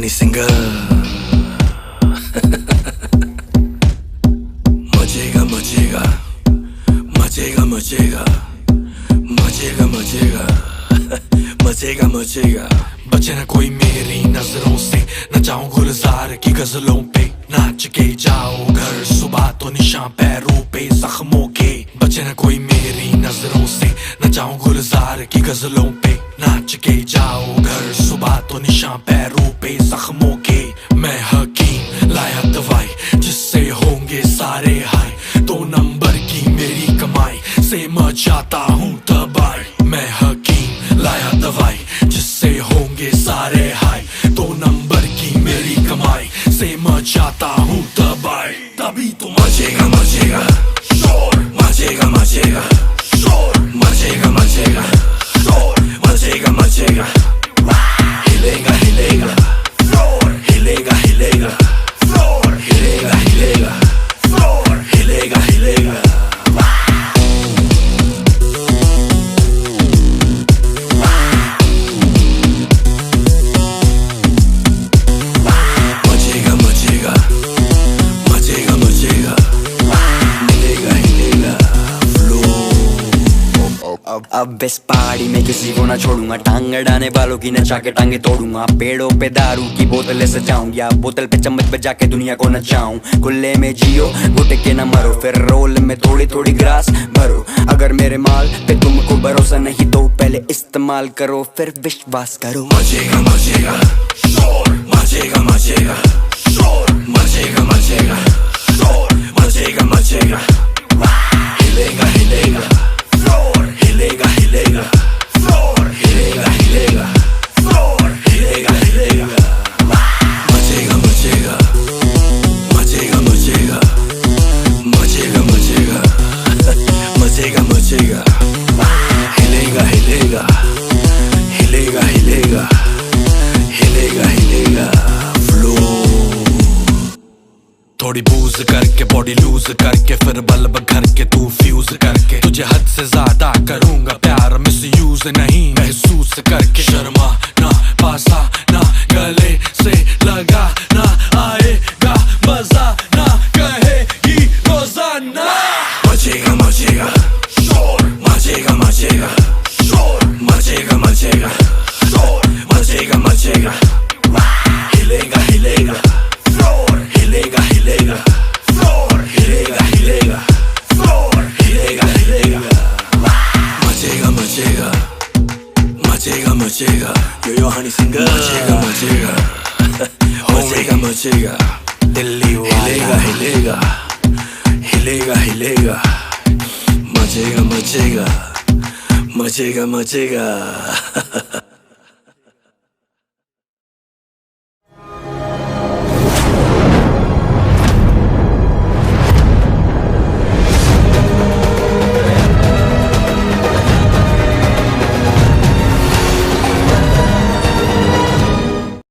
Honey singer मचेगा मचेगा मचेगा मचेगा मचेगा मचेगा मचेगा मचेगा। बचे न कोई मेरी नजरों से, न जाऊं गुलजार की गजलों पे, नाच के जाओ घर सुबह तो निशान पैरों पे जख्मों के। बचे न कोई मेरी नजरों से, न जाऊं गुलजार की गजलों पे, नाच के जाओ घर सुबह तो निशान पैरों पे जख्मों के। मैं हकीम लाया दवाई जिससे होंगे सारे हाय, 2 नंबर की मेरी कमाई से मचाता हूँ तबाही। मैं हकीम लाया दवाई जिससे होंगे सारे हाय, 2 नंबर की मेरी कमाई से मचाता हूँ तबाही। तभी तो मचेगा मचेगा शोर, मचेगा मचेगा शोर, मचेगा मचेगा शोर, मचेगा मचेगा। हिलेगा हिलेगा फ्लोर, हिलेगा हिलेगा फ्लोर, हिलेगा हिलेगा फ्लोर, हिलेगा हिलेगा। मचेगा मचेगा मचेगा मचेगा, हिलेगा हिलेगा फ्लोर। अब इस पहाड़ी में किसी को ना छोड़ूंगा, टांग अड़ाने वालों की नचा के टांगे तोड़ूंगा। पेड़ों पे दारू की बोतलें सजाऊं या बोतल पे चम्मच बजा के दुनिया को नचाऊं। खुले में जियो घुट के न मरो, फिर रोल में थोड़ी थोड़ी ग्रास भरो। अगर मेरे माल पे तुमको भरोसा नहीं तो पहले इस्तेमाल करो फिर विश्वास करो। मचेगा मचेगा शोर, मचेगा मचेगा शोर, मचेगा मचेगा शोर, मचेगा मचेगा। हिलेगा हिलेगा फ्लोर, हिलेगा हिलेगा फ्लोर, हिलेगा हिलेगा फ्लोर, हिलेगा हिलेगा। मचेगा मचेगा मचेगा मचेगा मचेगा मचेगा मचेगा मचेगा। हिलेगा हिलेगा हिलेगा हिलेगा हिलेगा हिलेगा फ्लोर। थोड़ी बूज करके बॉडी लूज करके, फिर बल्ब घर के तू फ्यूज करके, तुझे हद से ज्यादा करूंगा प्यार मिस यूज नहीं महसूस करके। शर्मा ना पासा ना गले से लगा ना, आएगा मजा ना कहेगी रोजाना। मचेगा मचेगा शोर, मचेगा मचेगा शोर, मचेगा मचेगा शोर, मचेगा मचेगा। हिलेगा हिलेगा फ्लोर, हिलेगा हिलेगा फ्लोर, हिलेगा हिलेगा फ्लोर, हिलेगा हिलेगा। मचेगा मचेगा मचेगा मचेगा, यो हनी सिंगर। मचेगा मचेगा मचेगा मचेगा, दिल्ली हिलेगा हिलेगा हिलेगा हिलेगा। मचेगा मचेगा मचेगा मचेगा